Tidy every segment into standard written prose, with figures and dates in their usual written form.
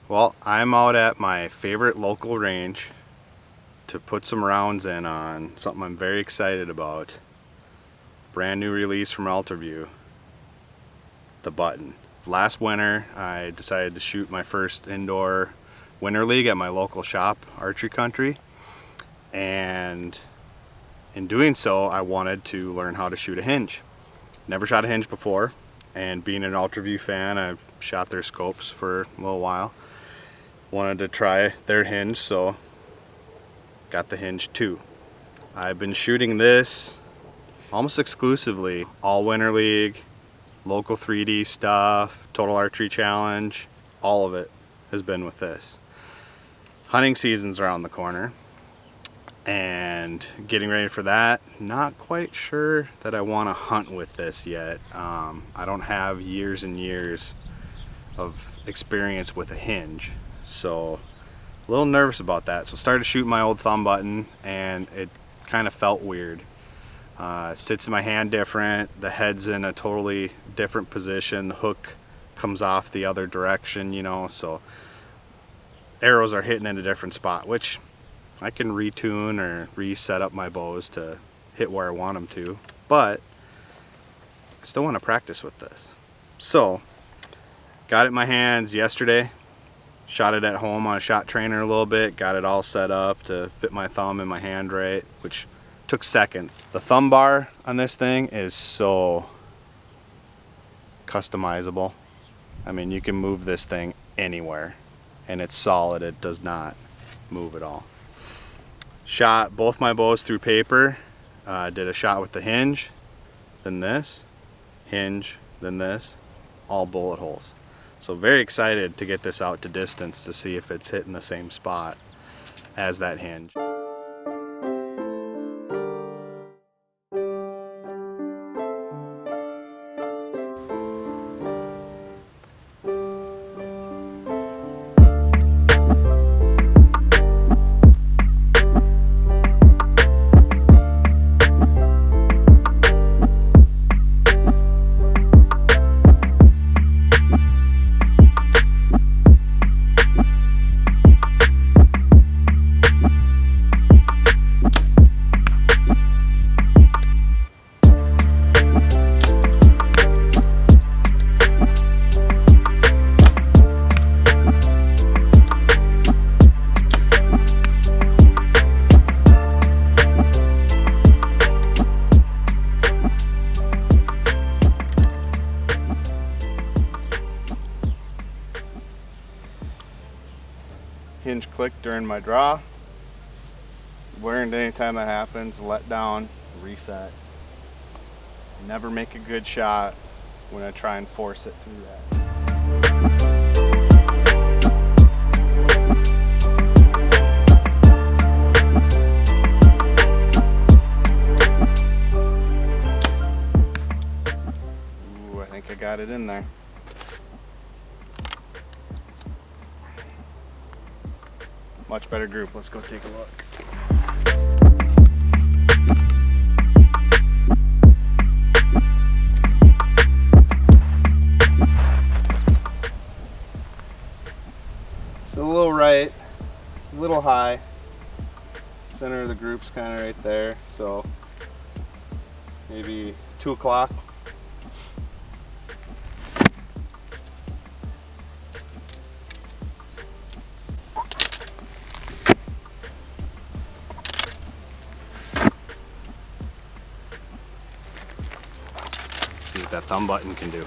Well, I'm out at my favorite local range to put some rounds in on something I'm very excited about. Brand new release from Ultraview, the Button. Last winter I decided to shoot my first indoor winter league at my local shop, Archery Country, and in doing so I wanted to learn how to shoot a hinge. Never shot a hinge before, and being an Ultraview fan, I've shot their scopes for a little while. Wanted to try their hinge, so got the Hinge 2. I've been shooting this almost exclusively all winter league, local 3D stuff, total archery challenge, all of it has been with this. Hunting season's around the corner and getting ready for that. Not quite sure that I want to hunt with this yet. I don't have years and years of experience with a hinge, so a little nervous about that. So started shooting my old thumb button and it kind of felt weird. Sits in my hand different, the head's in a totally different position, the hook comes off the other direction, you know, so arrows are hitting in a different spot, which I can retune or reset up my bows to hit where I want them to, but I still want to practice with this. So got it in my hands yesterday, shot it at home on a shot trainer a little bit, got it all set up to fit my thumb in my hand right, which took second. The thumb bar on this thing is so customizable. I mean, you can move this thing anywhere and it's solid, it does not move at all. Shot both my bows through paper, did a shot with the hinge, then this, hinge, then this, all bullet holes. So very excited to get this out to distance to see if it's hitting the same spot as that hinge. Hinge clicked during my draw. Learned anytime that happens, let down, reset. Never make a good shot when I try and force it through that. Ooh, I think I got it in there. Much better group. Let's go take a look. It's a little right, a little high. Center of the group's kind of right there, so maybe 2 o'clock. See what that thumb button can do.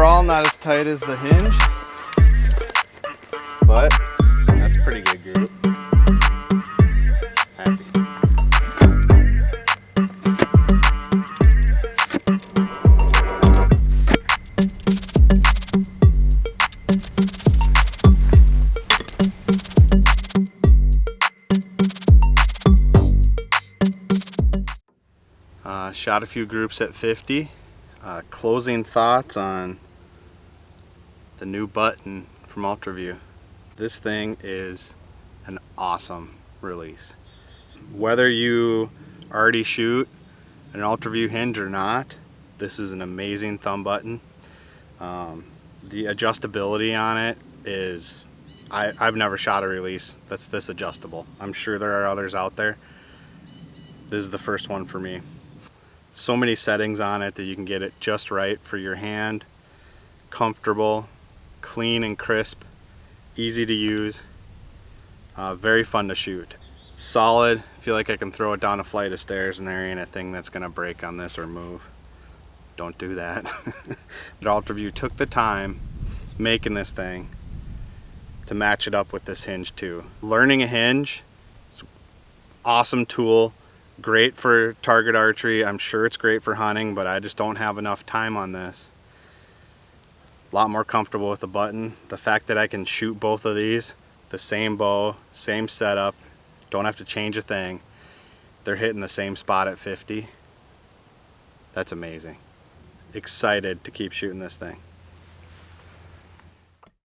Overall, not as tight as the Hinge, but that's a pretty good group. Happy. Shot a few groups at 50. Closing thoughts on the new button from Ultraview. This thing is an awesome release. Whether you already shoot an Ultraview Hinge or not, this is an amazing thumb button. The adjustability on it is, I've never shot a release that's this adjustable. I'm sure there are others out there. This is the first one for me. So many settings on it that you can get it just right for your hand. Comfortable, clean and crisp, easy to use, very fun to shoot. Solid. I feel like I can throw it down a flight of stairs and there ain't a thing that's gonna break on this or move. Don't do that. But Ultraview took the time making this thing to match it up with this Hinge too. Learning a Hinge, awesome tool. Great for target archery. I'm sure it's great for hunting, but I just don't have enough time on this. A lot more comfortable with the button. The fact that I can shoot both of these, the same bow, same setup, don't have to change a thing. They're hitting the same spot at 50. That's amazing. Excited to keep shooting this thing.